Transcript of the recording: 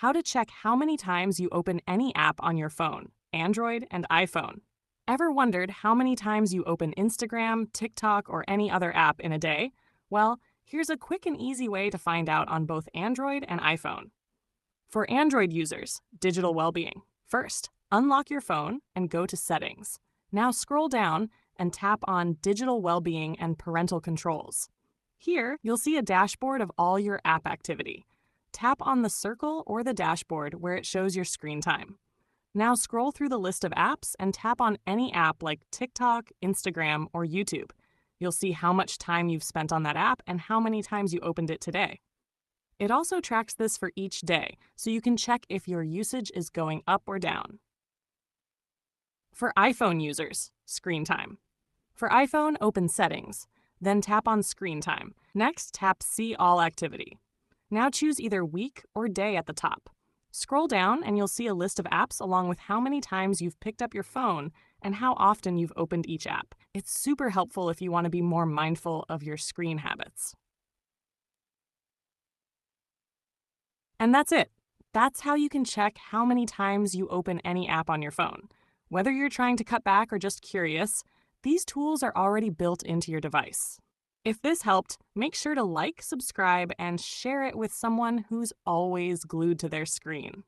How to check how many times you open any app on your phone, Android and iPhone. Ever wondered how many times you open Instagram, TikTok, or any other app in a day? Well, here's a quick and easy way to find out on both Android and iPhone. For Android users, digital well-being. First, unlock your phone and go to Settings. Now scroll down and tap on Digital Well-being and Parental Controls. Here, you'll see a dashboard of all your app activity. Tap on the circle or the dashboard where it shows your screen time. Now scroll through the list of apps and tap on any app like TikTok, Instagram, or YouTube. You'll see how much time you've spent on that app and how many times you opened it today. It also tracks this for each day, so you can check if your usage is going up or down. For iPhone users, screen time. For iPhone, open Settings, then tap on Screen Time. Next, tap See All Activity. Now choose either week or day at the top. Scroll down and you'll see a list of apps along with how many times you've picked up your phone and how often you've opened each app. It's super helpful if you want to be more mindful of your screen habits. And that's it. That's how you can check how many times you open any app on your phone. Whether you're trying to cut back or just curious, these tools are already built into your device. If this helped, make sure to like, subscribe, and share it with someone who's always glued to their screen.